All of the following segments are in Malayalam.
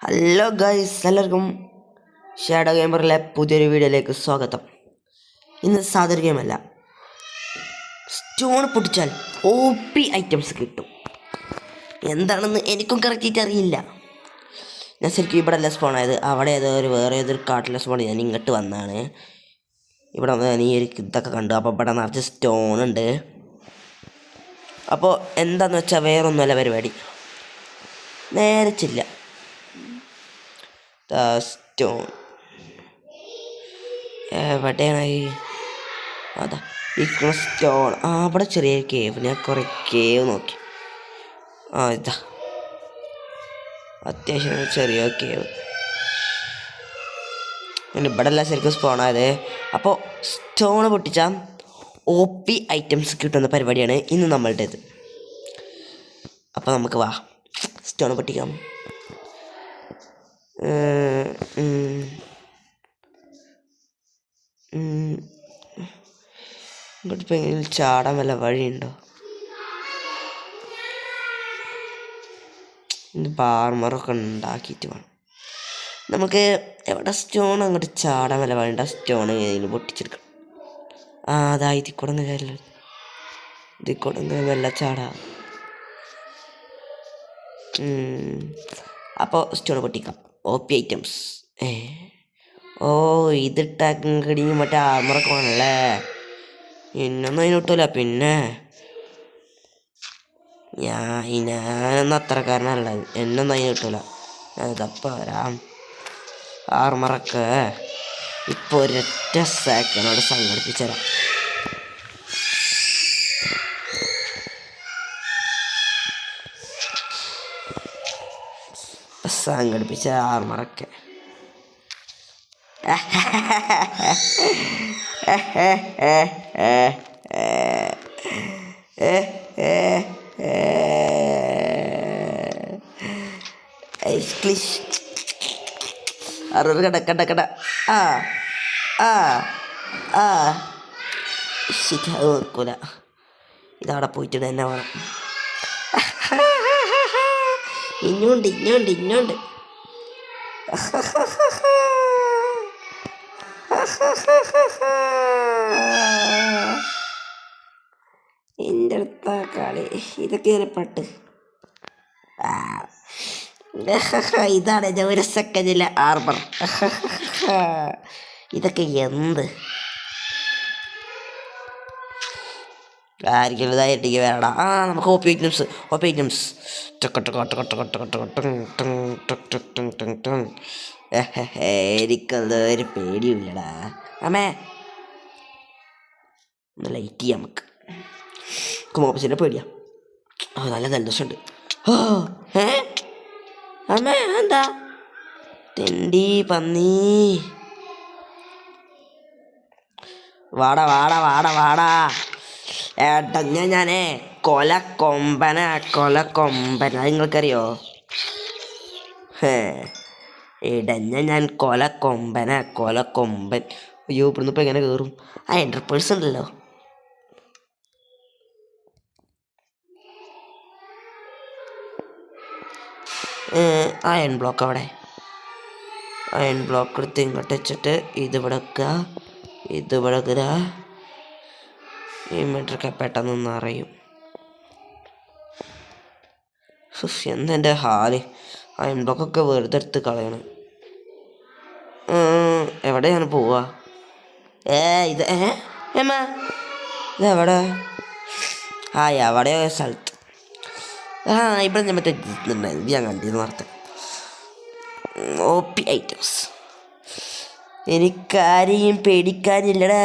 ഹലോ ഗൈസ്, എല്ലാവർക്കും ഷാഡോ ഗെയിമറിലെ പുതിയൊരു വീഡിയോയിലേക്ക് സ്വാഗതം. ഇന്ന് സാധാരണ ഗെയിമല്ല, സ്റ്റോൺ പൊട്ടിച്ചാൽ OP ഐറ്റംസ് കിട്ടും. എന്താണെന്ന് എനിക്കും കറക്റ്റായിട്ട് അറിയില്ല. ഞാൻ ശരിക്കും ഇവിടെ അല്ല സ്പോൺ ആയത്, അവിടെ വേറെ ഏതൊരു കാട്ടിലെ സ്പോൺ. ഞാൻ ഇങ്ങോട്ട് വന്നാണ്. ഇവിടെ വന്ന് ഞാൻ ഈ ഒരു ഇതൊക്കെ കണ്ടു. അപ്പോൾ ഇവിടെ നിറച്ച് സ്റ്റോൺ ഉണ്ട്. അപ്പോൾ എന്താണെന്ന് വെച്ചാൽ വേറൊന്നുമല്ല പരിപാടി, നേരെ ചില്ല സ്റ്റോൺ എവിടെയാണ്? അതാ ഈ സ്റ്റോൺ. അവിടെ ചെറിയ കേവ്. ഞാൻ കുറേ കേവ് നോക്കി. ഇതാ അത്യാവശ്യം ചെറിയ കേവ്. ഇവിടെ എല്ലാം ശരിക്കും സ്പോണായത്. അപ്പോൾ സ്റ്റോൺ പൊട്ടിച്ചാൽ OP ഐറ്റംസ് കിട്ടുന്ന പരിപാടിയാണ് ഇന്ന് നമ്മളുടേത്. അപ്പോൾ നമുക്ക് വാ സ്റ്റോൺ പൊട്ടിക്കാം. ഇങ്ങോട്ടിപ്പോൾ എങ്ങനെ ചാടാൻ വല്ല വഴിയുണ്ടോ? ബാർമറൊക്കെ ഉണ്ടാക്കിയിട്ട് വേണം നമുക്ക്. എവിടെ സ്റ്റോൺ അങ്ങോട്ട് ചാടാൻ വല്ല വഴിയുണ്ടോ? സ്റ്റോൺ ഏതെങ്കിലും പൊട്ടിച്ചെടുക്കണം. അതാ ഇതിൽ കൂടെ കാര്യമില്ല. ഇതിൽ കൂടെ വല്ല ചാടാ. അപ്പോൾ സ്റ്റോൺ പൊട്ടിക്കാം. OP items. ഇതിട്ടങ്ങടിയും മറ്റേ ആർമറൊക്കെ വേണമല്ലേ? എന്നൊന്നും അതിന് കിട്ടൂല. പിന്നെ ഞാനൊന്നും അത്രക്കാരനല്ല, എന്നൊന്നും അതിന് കിട്ടൂല. അതപ്പോൾ വരാം. ആർമറൊക്കെ ഇപ്പോൾ ഒരൊറ്റ സെക്കൻഡോട് സംഘടിപ്പിച്ചുതരാം. സംഘടിപ്പിച്ച ആർമറൊക്കെ കട ശരി, അത് നോക്കൂല. ഇതവിടെ പോയിട്ട് തന്നെ വേണം. ഇഞ്ഞുണ്ട് എൻ്റെ അടുത്ത കളി. ഇതൊക്കെ ഒരു പട്ട്. ഇതാണ് ഞാൻ ഒരു സെക്കൻഡിലെ ആർമർ. ഇതൊക്കെ എന്ത് ആയിരിക്കും ഇതായിട്ടേക്ക് വേണ്ട. നമുക്ക് OP ഐറ്റംസ് എനിക്കത് ഒരു പേടിയുമില്ലടാ. അമ്മേ ഒന്ന് ലൈറ്റ് ചെയ്യാം നമുക്ക്. ഓപ്പോസിൻ്റെ പേടിയാ. നല്ല ജലദോഷമുണ്ട്. അമ്മേ എന്താ തെണ്ടി പന്നി? വാടാ ഏട്ടഞ്ഞ ഞാനേ കൊലക്കൊമ്പന. അത് നിങ്ങൾക്കറിയോ? ഇടഞ്ഞ ഞാൻ കൊലക്കൊമ്പൻ. അയ്യോ, ഇവിടുന്ന് ഇപ്പം എങ്ങനെ കയറും? എൻ്റർപേഴ്സ് ഉണ്ടല്ലോ. അയൺ ബ്ലോക്ക് അവിടെ. അയൺ ബ്ലോക്ക് എടുത്ത് ഇങ്ങോട്ട് വെച്ചിട്ട് ഇതിവിടെ വെക്കുക. ഈ മീറ്ററൊക്കെ പെട്ടെന്നൊന്നും അറിയും. എന്തെൻ്റെ ഹാല്. അയൺ ബ്ലോക്കൊക്കെ വെറുതെ എടുത്ത് കളയണം. എവിടെയാണ് പോവുക? ഇതെവിടെ? എവിടെയോ സ്ഥലത്ത്. ഇവിടെ ഞാൻ മറ്റേ ഞാൻ കണ്ടിരുന്നു വാർത്ത. OP items. എനിക്കാരെയും പേടിക്കാനില്ലടാ.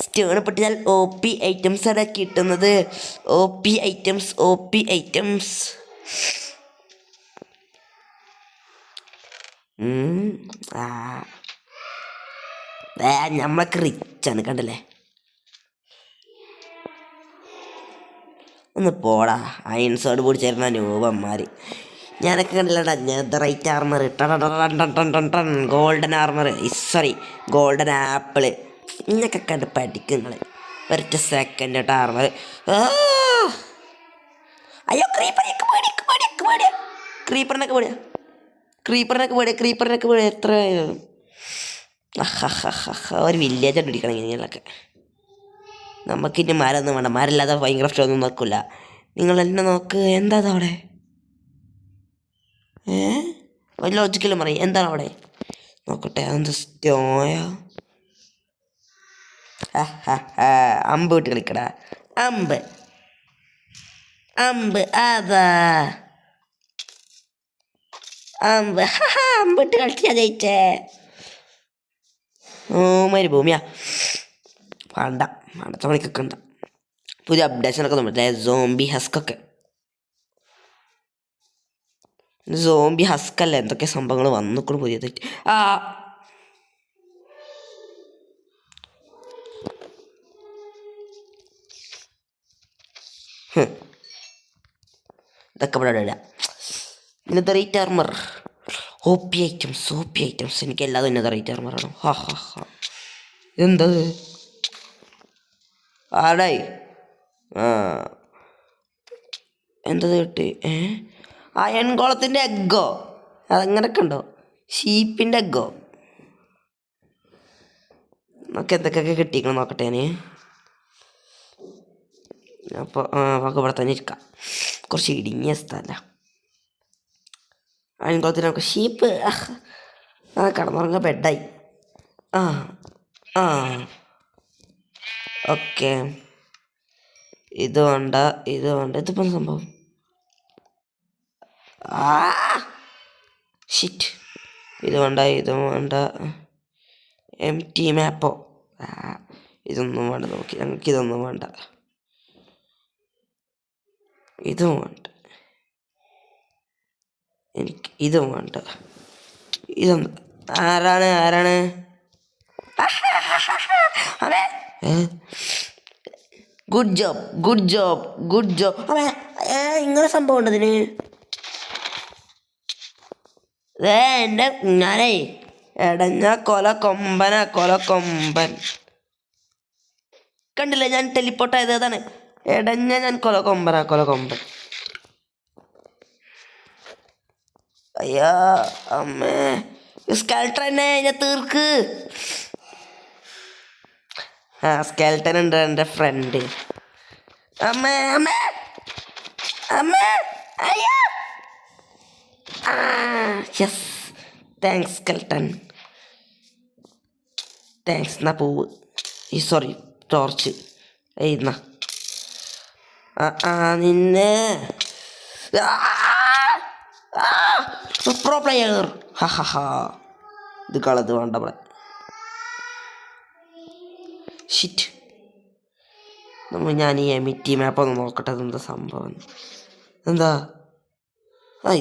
സ്റ്റോൺ പൊട്ടിച്ചാൽ OP ഐറ്റംസ് ആണ് കിട്ടുന്നത്. OP items. നമ്മളൊക്കെ റിച്ചാണ്, കണ്ടല്ലേ? ഒന്ന് പോടാ, അയൺ സോഡ് പൊടിച്ചേരുന്ന രൂപന്മാർ. ഞാനൊക്കെ കണ്ടില്ലടാ netherite armour, golden armour, golden apple. ഇന്നൊക്കെ കണ്ട് പഠിക്കുക ഒരൊറ്റ സെക്കൻഡ് ആർമർ. അയ്യോ, ക്രീപ്പറിനൊക്കെ പേടിയാ. ക്രീപ്പറിനൊക്കെ പേടി എത്ര ഒരു വില്ലേജ് പിടിക്കണം ഇങ്ങനെയൊക്കെ. നമുക്കിനി മരമൊന്നും വേണ്ട, മരമില്ലാതെ മൈൻക്രാഫ്റ്റ് ഒന്നും നോക്കില്ല. നിങ്ങൾ എന്നെ നോക്ക്, എന്താ അവിടെ? ഒരു ലോജിക്കലും പറയും, എന്താണ് അവിടെ? നോക്കട്ടെ, അതെന്താ സ്റ്റോയ? അമ്പ് വിട്ട് കളിക്കടാ, അമ്പ് അതാ അമ്പിട്ട് കളിച്ചാ ജയിച്ചേ. മരുഭൂമിയാ വേണ്ട, അടുത്ത മണിക്കൊക്കെ ഉണ്ട്. പുതിയ അപ്ഡേഷനൊക്കെ നമ്മുടെ സോംബി ഹസ്കൊക്കെ. സോംബി ഹസ്കല്ല, എന്തൊക്കെ സംഭവങ്ങൾ വന്നിക്കൂടെ പുതിയതായിട്ട്. ഇതൊക്കെ ഇവിടെ ഇല്ല. ഇന്നത്തെ rate armour, O P items എനിക്ക് എല്ലാതും ഇന്നത്തെ റേറ്റ് ആർമറാണ്. എന്തത് ആടായി? എന്തത് കിട്ടി? അയൺകോളത്തിൻ്റെ എഗ്ഗോ? അതങ്ങനൊക്കെ ഉണ്ടോ? ഷീപ്പിൻ്റെ എഗ്ഗോ? നമുക്ക് എന്തൊക്കെയൊക്കെ കിട്ടിക്കണം നോക്കട്ടെ ഞാൻ. അപ്പോൾ നമുക്ക് ഇവിടെ തന്നെ ഇരിക്കാം, കുറച്ച് ഇടുങ്ങിയ സ്ഥലമല്ല. അയൺകുളത്തിൽ നമുക്ക് ഷീപ്പ് കടന്നുറങ്ങാൻ ബെഡായി. ഓക്കെ, ഇത് വേണ്ട. ഇതിപ്പം സംഭവം ഷിറ്റ്. ഇത് വേണ്ട. എം ടി മാപ്പോ? ഇതൊന്നും വേണ്ട, ഞങ്ങൾക്കിതൊന്നും വേണ്ട. ഇതും വേണ്ട, എനിക്ക് ഇതും വേണ്ട. ഇതൊന്നും ആരാണ്? Good job. ഇങ്ങനെ സംഭവം ഉണ്ട് ഇതിന്. ഞാനേ എടഞ്ഞ കൊലക്കൊമ്പൻ കണ്ടില്ല, ഞാൻ ടെലിപ്പോർട്ടായത്. അതാണ് ഞാൻ കൊലക്കൊമ്പൻ. അയ്യോ അമ്മേ, സ്കെൽട്ടൻ തന്നെ ഞാൻ തീർക്ക്. സ്കെൽട്ടൻ ഉണ്ട് എൻ്റെ ഫ്രണ്ട്. അമ്മേ അയ്യോ. Yes, thanks skeleton, thanks. എന്നാ പൂവ്, സോറി ടോർച്ച്. എന്നാ നിന്നെ പ്രോ പ്ലെയർ. ഇത് കളത് വേണ്ട ഇവിടെ. ഷിറ്റ്, ഞാൻ ഈ എമിറ്റി മാപ്പ് ഒന്ന് നോക്കട്ടെ, അതെന്താ സംഭവം. എന്താ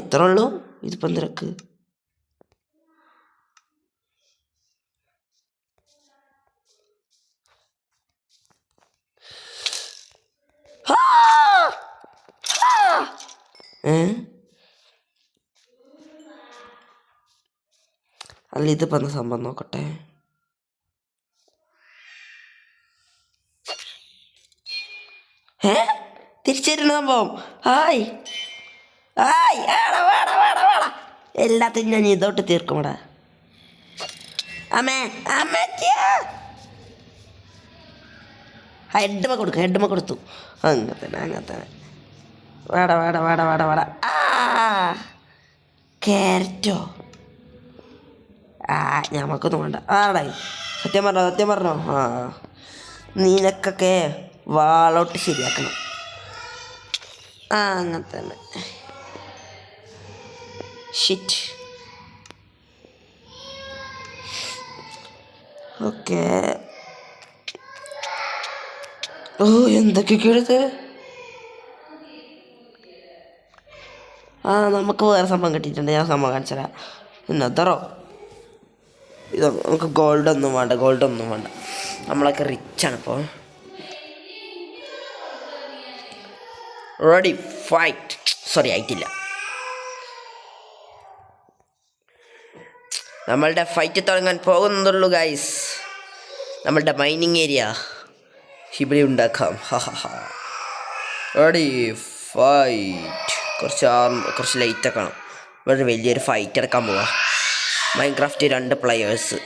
ഇത്ര ഉള്ളൂ? ഇതിപ്പോൾ എന്തിരക്ക്? അല്ല, ഇതിപ്പോൾ എന്താ സംഭവം നോക്കട്ടെ. തിരിച്ചേരുന്ന സംഭവം. എല്ലാത്തിനും ഞാൻ ഇതോട്ട് തീർക്കുമടാ. ഹെഡ്മ കൊടുത്തു. അങ്ങനെ തന്നെ. വേട. ക്യാരറ്റോ? ഞമ്മക്കൊന്നും വേണ്ട. ആടായി, സത്യം പറഞ്ഞോ. നിനക്കൊക്കെ വാളോട്ട് ശരിയാക്കണം. അങ്ങനെ തന്നെ. ഷിറ്റ്. ഓക്കെ. എന്തൊക്കെയാണ് ഇത്? നമുക്ക് വേറെ സംഭവം കിട്ടിയിട്ടുണ്ട്, ഞാൻ സംഭവം കാണിച്ചതാ. ഇന്നത്തറോ ഇത് നമുക്ക് ഗോൾഡൊന്നും വേണ്ട. നമ്മളൊക്കെ റിച്ചാണ് ഇപ്പോൾ. Ready fight. സോറി, ആയിട്ടില്ല. നമ്മളുടെ ഫൈറ്റ് തുടങ്ങാൻ പോകുന്നുള്ളൂ ഗൈസ്. നമ്മളുടെ മൈനിങ് ഏരിയ ഇവിടെ ഉണ്ടാക്കാം. Ready fight. കുറച്ച് ലൈറ്റ് ആക്കണം. ഇവിടെ വലിയൊരു ഫൈറ്റ് എടുക്കാൻ പോവാ. Minecraft 2 players.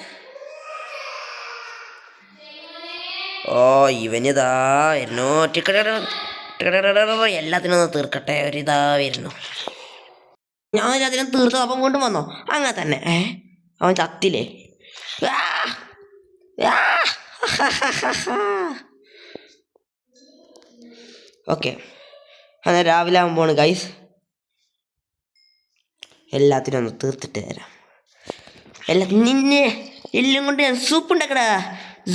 ഓ ഇവനിതാ വരുന്നു. എല്ലാത്തിനും ഒന്ന് തീർക്കട്ടെ. ഒരിതാ വരുന്നു. ഞാൻ അതിനെ തീർത്തത് അപ്പം കൊണ്ടും വന്നോ അങ്ങനെ തന്നെ. അവൻ ചത്തില്ലേ? ഓക്കെ, എന്നാൽ രാവിലെ ആകുമ്പോൾ ഗൈസ് എല്ലാത്തിനും ഒന്ന് തീർത്തിട്ട് തരാം. നിന്നെ എല്ലാം കൊണ്ട് ഞാൻ സൂപ്പ് ഉണ്ടാക്കടാ.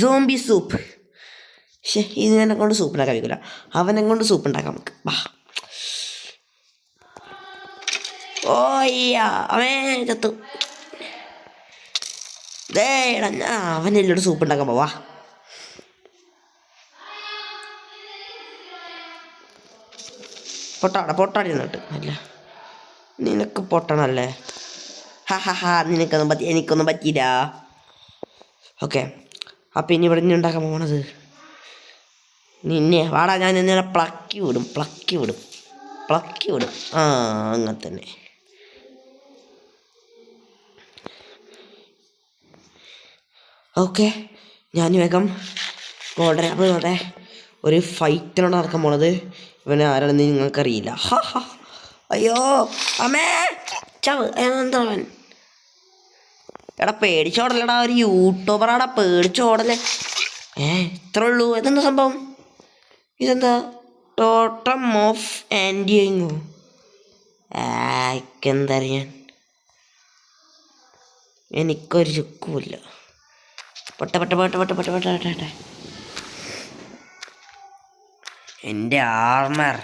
Zombie soup. പക്ഷേ ഇതിനെ കൊണ്ട് സൂപ്പ് ഉണ്ടാക്കാൻ വയ്ക്കില്ല. അവനെ കൊണ്ട് സൂപ്പ് ഉണ്ടാക്കാം നമുക്ക്. വാ. ഓയ്യ അവൻ ചത്തു. അവനെല്ലോട് സൂപ്പ് ഉണ്ടാക്കാൻ പോവാ. പൊട്ടാടി എന്നിട്ട് അല്ല നിനക്ക് പൊട്ടണല്ലേ? എനിക്കൊന്നും പറ്റിയില്ല. ഓക്കെ, അപ്പം ഇനി ഇവിടെ നിന്ന് ഉണ്ടാക്കാൻ പോണത് നിന്നെ വാടാ. ഞാൻ നിന്നെ പ്ലക്കി വിടും. അങ്ങനെ തന്നെ. ഓക്കെ, ഞാൻ വേഗം ഗോൾഡൻ ആപ്പിൾ നോട്ടെ. ഒരു ഫൈറ്റിനാണ് നടക്കാൻ പോണത്. ഇവനെ ആരാണെന്ന് നിങ്ങൾക്കറിയില്ല. അയ്യോ അമ്മേ ചവ്. എന്താവൻ? എടാ പേടിച്ചോടല്ലടാ, ഒരു യൂട്യൂബറാടാ, പേടിച്ചോടല്ലേ. ഇത്ര ഉള്ളൂ? ഇതെന്താ സംഭവം? ഇതെന്താ ടോട്ടം ഓഫ് ആൻറ്റിങ്ങോ? എന്തറിയാൻ, എനിക്കൊരു ചുക്കുമില്ല. പൊട്ടെ. എൻ്റെ ആർമർ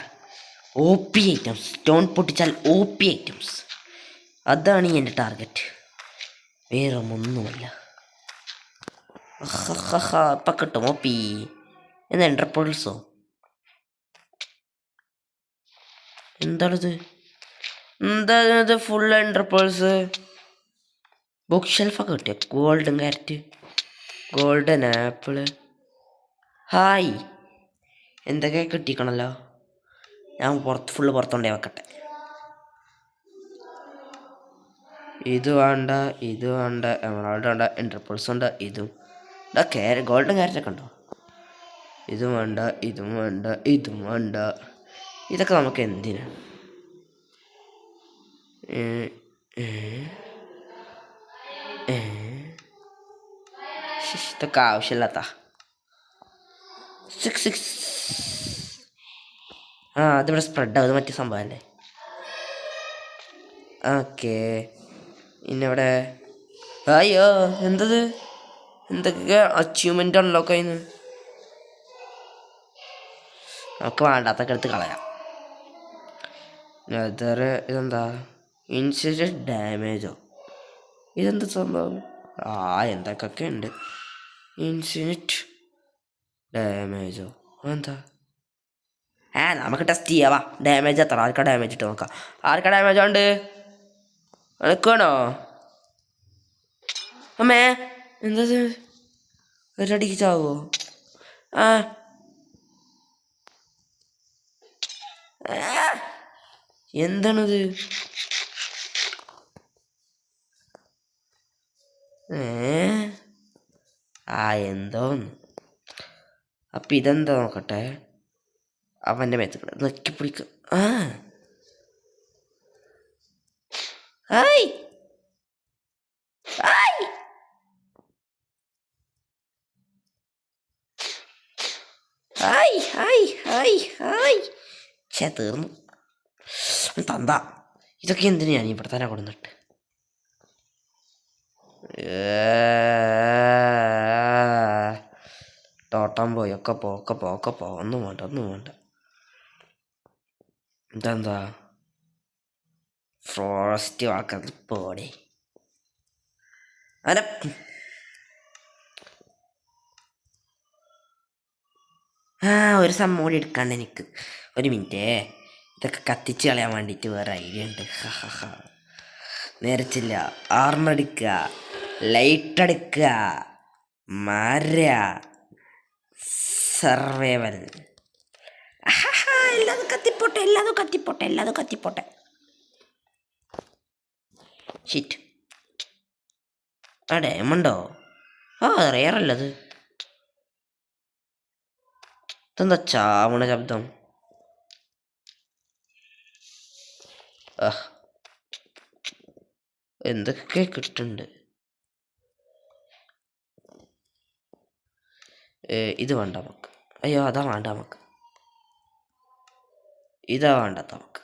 OP ഐറ്റംസ്. സ്റ്റോൺ പൊട്ടിച്ചാൽ OP ഐറ്റംസ്. അതാണ് എൻ്റെ ടാർഗറ്റ്, വേറെ ഒന്നുമല്ല. ഇപ്പം കിട്ടും OP. എന്താ എൻ്റർപോൾസോ? എന്താണിത്? ഫുൾ എൻ്റർപോൾസ്. ബുക്ക് ഷെൽഫൊക്കെ കിട്ടിയ golden carrot, golden apple. Hi, എന്തൊക്കെ കിട്ടിക്കണല്ലോ. ഞാൻ ഫുള്ള് പുറത്തുകൊണ്ടേ വെക്കട്ടെ. ഇത് വേണ്ട, എമറാൾഡ് വേണ്ട, എൻ്റർപോൾസ് വേണ്ട, ഇതും ഗോൾഡൻ ക്യാരറ്റൊക്കെ ഉണ്ടോ? ഇതും വേണ്ട. ഇതൊക്കെ നമുക്ക് എന്തിനാ? ഇതൊക്കെ ആവശ്യമില്ലാത്ത 6 അതിവിടെ സ്പ്രെഡ് ആവും. മറ്റേ സംഭവമല്ലേ? ഓക്കെ, ഇന്നിവിടെ അയ്യോ എന്തത്? എന്തൊക്കെ അച്ചീവ്മെൻ്റ് അൺലോക്ക് ആയിന്ന്. നമുക്ക് വേണ്ടാത്തൊക്കെ എടുത്ത് കളയാം. ഇതെന്താ? ഇൻസിഡൻറ്റ് ഡാമേജോ? ഇതെന്താ സംഭവം? എന്തൊക്കെ ഉണ്ട്. ഇൻസിഡൻറ്റ് ഡാമേജോ എന്താ? നമുക്ക് ടെസ്റ്റ് ചെയ്യാവാ. ഡാമേജ് എത്ര? ആർക്കാ ഡാമേജ് ഇട്ട് നോക്കാം. ആർക്കാ ഡാമേജ് ഉണ്ട്? നിൽക്കണോ? അമ്മേ എന്താ ഒരടിക്ക് ചാവോ? എന്താണിത്? എന്തോന്ന്. അപ്പം ഇതെന്താ നോക്കട്ടെ. അവൻ്റെ മേത്ത് നെക്കി പിടിക്ക. തീർന്നു തന്ത. ഇതൊക്കെ എന്തിനു ഞാൻ ഇവിടെ തന്നെ കൊടുന്നിട്ട്? തോട്ടം പോയി. ഒക്കെ പോ. ഒന്നും വേണ്ട. ഇതെന്താ? ഫോറസ്റ്റ് ആക്കാൻ പോടെ. ഒരു സംഭവം കൂടി എടുക്കാണ്ട് എനിക്ക്. ഒരു മിനിറ്റേ, ഇതൊക്കെ കത്തിച്ച് കളയാൻ വേണ്ടിയിട്ട് വേറെ ഐഡിയ ഉണ്ട്. നേരച്ചില്ല. ആർമർ എടുക്കുക, ലൈറ്റ് എടുക്കുക, സർവൈവൽ. എല്ലാതും കത്തിപ്പോട്ടെ. ഷിറ്റ്. ആ ഡയമണ്ടോ? ആ റെയറല്ലത്. ഇതെന്താ ചാവണ ശബ്ദം? എന്തൊക്കെ കിട്ടുന്നുണ്ട്. ഇത് വേണ്ട നമുക്ക്. അയ്യോ അതാ വേണ്ട നമുക്ക്. ഇതാ വേണ്ടാത്ത നമുക്ക്.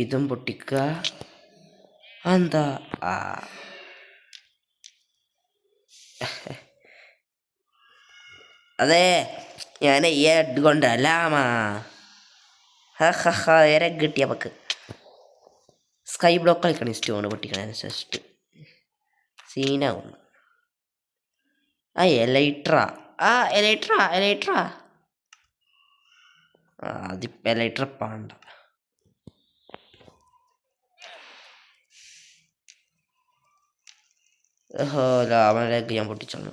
ഇതും പൊട്ടിക്കുക. എന്താ അതെ ഞാൻ ഈ ഹെഡ് കൊണ്ടല്ലാമാ. നേരെ കിട്ടിയ നമുക്ക് സ്കൈ ബ്ലോക്ക് കളിക്കണം. സ്റ്റോൺ പൊട്ടിക്കണനുസരിച്ചിട്ട് സീനാവും. എലൈട്രാ. എലൈട്രാ. അതിപ്പോൾ എലൈട്ര പാണ്ട. ലാഭത്തിലേക്ക് ഞാൻ പൊട്ടിച്ചോളൂ.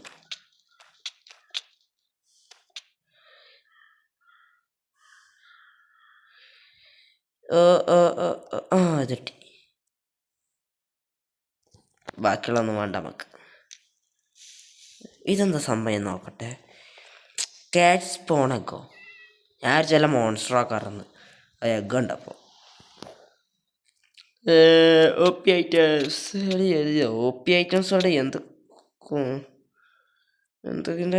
അതിട്ടി. ബാക്കിയുള്ളൊന്നും വേണ്ട നമുക്ക്. ഇതെന്താ സംഭവം നോക്കട്ടെ. കാറ്റ് സ്പോണക്കോ? ഞാൻ ചില മോൺസ്റ്റർ ആക്കാറുണ്ട്. അത് എഗ് ഉണ്ടപ്പോൾ. OP ഐറ്റംസ് OP ഐറ്റംസോടെ എന്തൊക്കെ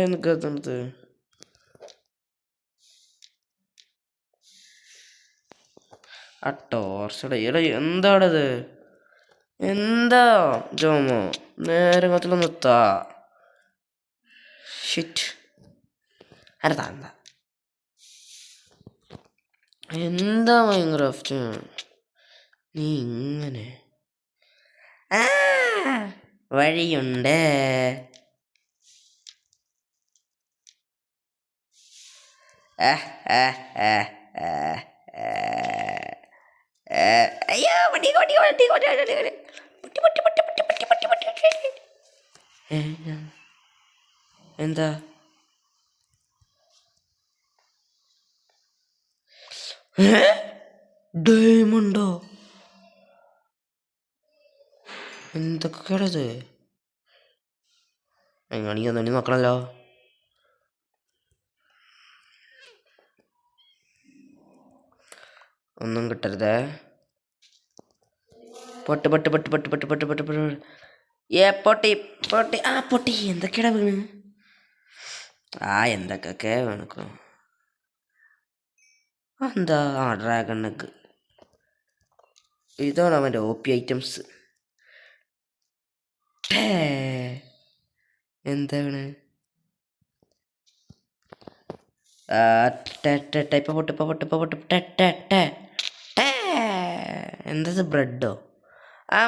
എനിക്കത് ആ ടോർച്ചടെ എന്താണത്? എന്താ ജോമോ നേരെ കത്തിലൊന്നെത്താ. ഷിറ്റ്. അരതാ എന്താ മൈൻക്രാഫ്റ്റ് നീ ഇങ്ങനെ? വഴിയുണ്ട്. അയ്യോ എന്താ? ഡയമണ്ടോ? എന്തൊക്കെയാണത്? എങ്ങനെയാണെങ്കിൽ ഒന്നും നോക്കണല്ലോ. ഒന്നും കിട്ടരുതേ. പൊട്ട്. പൊട്ടി. എന്തൊക്കെയാടാ വീണ്? എന്തൊക്കെ വീണക്കോ? എന്താ? Dragon egg. ഇതാണ് അവൻ്റെ OP ഐറ്റംസ്. എന്താണ്? എന്തത്? ബ്രെഡോ?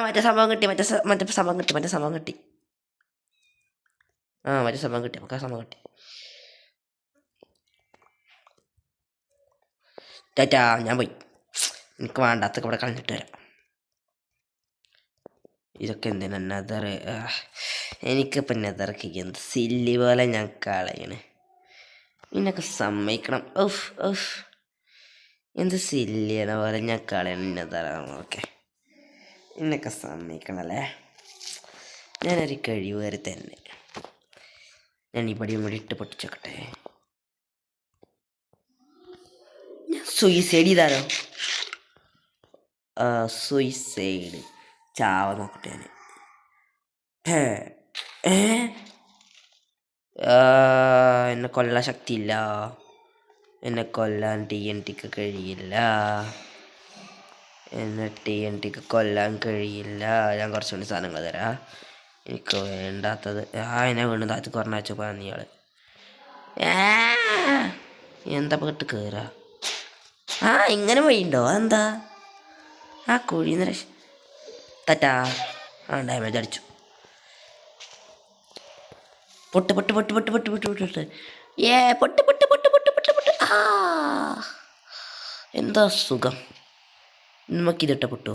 മറ്റേ സംഭവം കിട്ടി. മറ്റേ സംഭവം കിട്ടി. മറ്റേ സംഭവം കിട്ടി. നമുക്ക് ആ സംഭവം കിട്ടി. ടാറ്റാ, ഞാൻ പോയി. എനിക്ക് വേണ്ടാത്തൊക്കെ ഇവിടെ കളഞ്ഞിട്ട് വരാം. ഇതൊക്കെ എന്തിനാ നെതർ? എനിക്കിപ്പോൾ നെതർക്ക് എന്ത് സില്ലി പോലെ ഞാൻ കളയണ്. ഇതിനൊക്കെ സമ്മതിക്കണം. എന്ത് സില്ലിയണ പോലെ ഞാൻ കളയണം നെതറാണ്. ഓക്കെ, ഇതിനൊക്കെ സമ്മതിക്കണല്ലേ. ഞാനൊരു കഴിവുകാരി തന്നെ. ഞാൻ ഈ പടിയും കൂടി ഇട്ട് പൊട്ടിച്ചോക്കട്ടെ. സൂയിസൈഡ് ചെയ്താലോ? സൂയിസൈഡ് ചാവ നോക്കട്ടെ ഞാൻ. എന്നെ കൊല്ലാൻ ശക്തിയില്ല. എന്നെ കൊല്ലാൻ TNTക്ക് കഴിയില്ല. എന്നെ TNTക്ക് കൊല്ലാൻ കഴിയില്ല. ഞാൻ കുറച്ചുകൂടി സാധനങ്ങൾ തരാം. എനിക്ക് വേണ്ടാത്തത് എന്നെ വീണ്ടും താഴത്ത് കുറഞ്ഞ വെച്ചു പോകാൻ ഇയാൾ. എന്താ പോയിട്ട് കയറുക? ഇങ്ങനെ വഴിയുണ്ടോ? എന്താ കുഴിന്ന് തറ്റാ? ഡാമേജ് അടിച്ചു. പൊട്ട്. എന്താ സുഖം. നമുക്കിതിട്ട പൊട്ടു.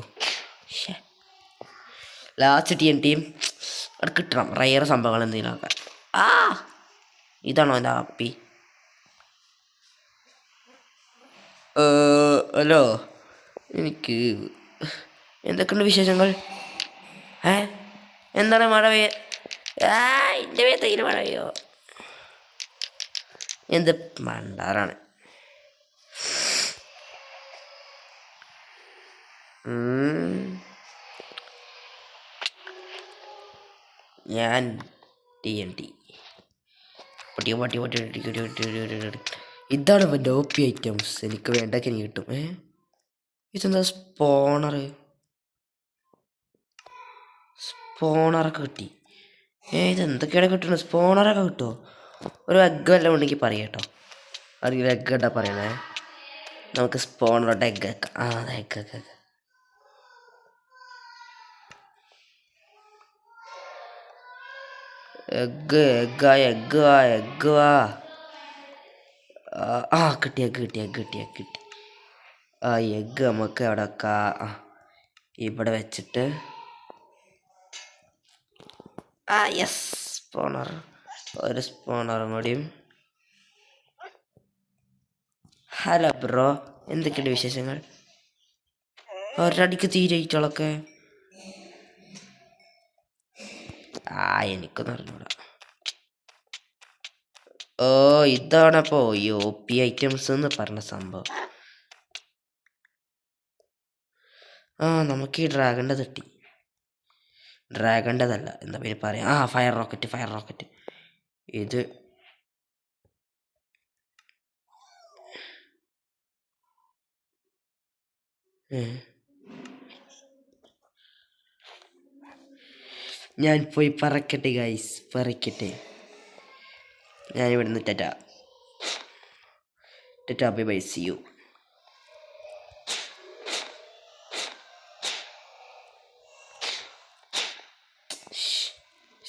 ലാസ്റ്റ് TNTയും അത് കിട്ടണം. റയർ സംഭവങ്ങൾ എന്തെങ്കിലും ആക്കാൻ. ഇതാണോ എൻ്റെ ഹാപ്പി? ഹലോ, എനിക്ക് എന്തൊക്കെയുണ്ട് വിശേഷങ്ങൾ? എന്താണ് മഴ എൻ്റെ മേത്തേക്കിൽ മഴ പെയ്യോ? എന്ത് മണ്ടാറാണ്. ഞാൻ TNT ഇതാണ് എൻ്റെ OP ഐറ്റംസ്. എനിക്ക് വേണ്ടൊക്കെ എനിക്ക് കിട്ടും. ഇതെന്താ സ്പോണറൊക്കെ കിട്ടി. ഇതെന്തൊക്കെയാണ് കിട്ടുന്നത്? സ്പോണറൊക്കെ കിട്ടുമോ? ഒരു എഗ്ഗ് വല്ലതും ഉണ്ടെങ്കിൽ പറയാം കേട്ടോ. അറിയില്ല, എഗ്ഗ് എന്താ പറയണേ? നമുക്ക് സ്പോണറുടെ എഗ്ഗ് എഗ്ഗ് കിട്ടി. ആ എഗ്ഗ് നമുക്ക് അവിടെ ഇവിടെ വെച്ചിട്ട് യെസ്, സ്പോണർ. ഒരു സ്പോണറും കൂടിയും. ഹലോ ബ്രോ, എന്തൊക്കെയുണ്ട് വിശേഷങ്ങൾ? ഒരടിക്ക് തീരെയിട്ടോളൊക്കെ എനിക്കൊന്നും അറിഞ്ഞൂടാ. ഇതാണപ്പോ ഈ OP ഐറ്റംസ് എന്ന് പറഞ്ഞ സംഭവം. നമുക്ക് ഈ ഡ്രാഗൻ്റെതല്ല, എന്താ പേര് പറയാം, ഫയർ റോക്കറ്റ്. ഇത് ഞാൻ പോയി പറക്കട്ടെ ഗൈസ്, പറക്കട്ടെ. ഞാൻ ഇവിടുന്ന് tata bye bye, see you.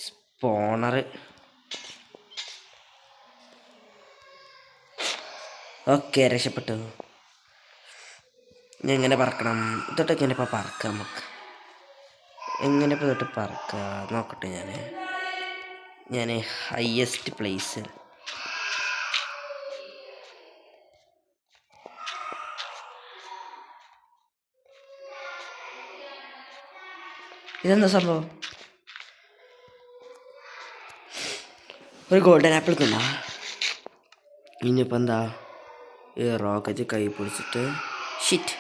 സ്പോണർ ഓക്കെ, രക്ഷപ്പെട്ടു. ഞാൻ എങ്ങനെ പറക്കണം? ഇതൊക്കെ എങ്ങനെ ഇപ്പോൾ പറക്കാം? നമുക്ക് എങ്ങനെ ഇപ്പോൾ തൊട്ട് പറക്കുക നോക്കട്ടെ. ഞാൻ ഹയസ്റ്റ് പ്ലേസ് ഇതെന്താ സംഭവം? ഒരു ഗോൾഡൻ ആപ്പിൾ തിന്നാ. ഇനിയിപ്പോൾ എന്താ? ഈ റോക്കറ്റ് കൈ പിടിച്ചിട്ട് ഷിറ്റ്.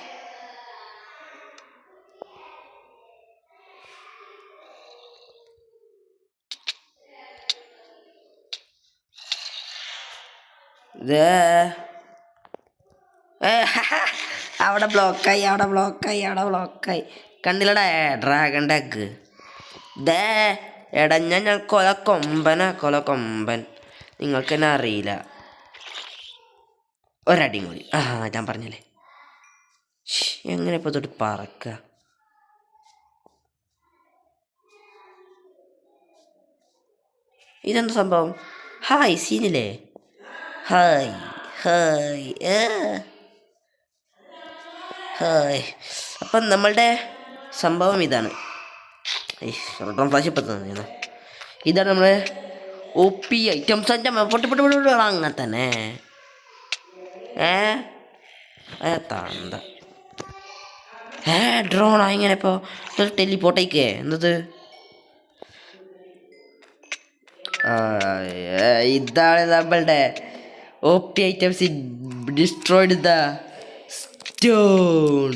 അവിടെ ബ്ലോക്കായി. കണ്ടില്ലടാ ഡ്രാഗൻ്റെ എഗ്ഗ്. എടഞ്ഞ ഞാൻ കൊലക്കൊമ്പൻ. നിങ്ങൾക്ക് തന്നെ അറിയില്ല. ഒരടിയും കൂടി. ഞാൻ പറഞ്ഞല്ലേ. എങ്ങനെ ഇപ്പോൾ തൊട്ട് പറക്കുക? ഇതെന്താ സംഭവം? ഹായ്, സീനില്ലേ? ഹായ്. അപ്പം നമ്മളുടെ സംഭവം ഇതാണ്. ഫ്ലാഷ് ഇപ്പം തന്നെ ഇതാണ് നമ്മളെ OP ഐറ്റംസ്. അങ്ങനെ തന്നെ. തന്ത ഡ്രോണാ ഇങ്ങനെ ഇപ്പോൾ ടെലിപ്പോട്ടേക്കേ എന്നത്? ഇതാണ് നമ്മളുടെ OP items. Destroyed the stone.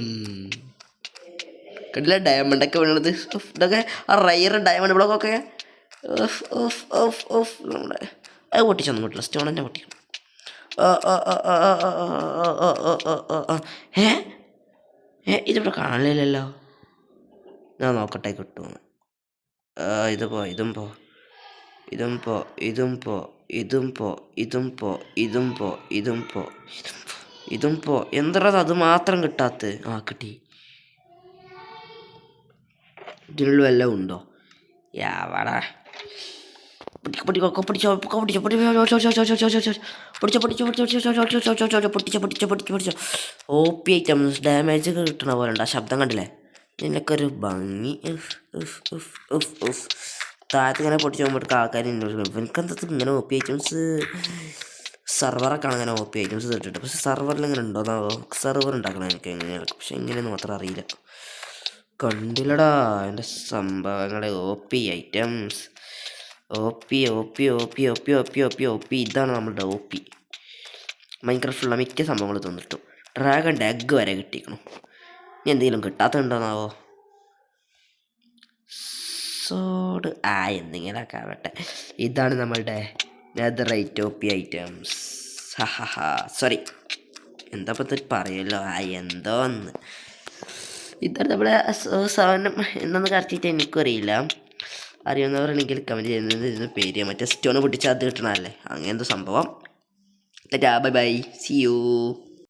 കണ്ടില്ല ഡയമണ്ടൊക്കെ വീണത്? ഇതൊക്കെ റയർ ഡയമണ്ട് ബ്ലോക്കൊക്കെ. നമ്മുടെ അത് പൊട്ടിച്ചൊന്നും കിട്ടില്ല. സ്റ്റോൺ തന്നെ പൊട്ടിക്കണം. ഇതിവിടെ കാണില്ലല്ലോ. ഞാൻ നോക്കട്ടെ കിട്ടും. ഇതും പോ. എന്താ അത് മാത്രം കിട്ടാത്ത? കിട്ടി. ഇതിനുള്ള വല്ലതും ഉണ്ടോ? യാവാടാ പൊട്ടിച്ചോ. OP ഐറ്റംസ് ഡാമേജ് കിട്ടണ പോലെ ഉണ്ട്. ആ ശബ്ദം കണ്ടില്ലേ? നിനക്ക് ഒരു ഭംഗി. താഴത്ത് ഇങ്ങനെ പൊട്ടിച്ച് പോകുമ്പോഴേക്ക് ആൾക്കാർ എനിക്കെന്താ ഇങ്ങനെ OP ഐറ്റംസ്? സെർവറൊക്കെ ആണ് അങ്ങനെ OP ഐറ്റംസ് ഇട്ടിട്ട്. പക്ഷെ സെർവറിൽ ഇങ്ങനെ ഉണ്ടോന്നാവോ? സെർവർ ഉണ്ടാക്കണം എനിക്ക് എങ്ങനെയാണ്, പക്ഷെ എങ്ങനെയൊന്നും മാത്രം അറിയില്ല. കണ്ടില്ലടാ എൻ്റെ സംഭവങ്ങളെ O P items. O P O P O P O P O P O P O P ഇതാണ് നമ്മളുടെ ഒ പി. മൈൻക്രാഫ്റ്റിലുള്ള മിക്ക സംഭവങ്ങൾ തന്നിട്ടു. ഡ്രാഗൺ എഗ് വരെ കിട്ടിക്കണം. ഇനി എന്തെങ്കിലും കിട്ടാത്തതുണ്ടോന്നാവോ? സോഡ് എന്തെങ്കിലുമൊക്കെ ആവട്ടെ. ഇതാണ് നമ്മളുടെ netherite O P items. Sorry, എന്താ പറ്റി പറയുമല്ലോ എന്തോന്ന്. ഇതാണ് നമ്മുടെ സാധനം. എന്താണെന്ന് കറക്റ്റായിട്ട് എനിക്കും അറിയില്ല. അറിയുന്നവരുണ്ടെങ്കിൽ കമൻറ്റ് ചെയ്യുന്നത് ഇതിന് പേര് മറ്റേ സ്റ്റോൺ പൊട്ടിച്ച് അത് കിട്ടണമല്ലേ, അങ്ങനെ എന്തോ സംഭവം. Bye bye, see U.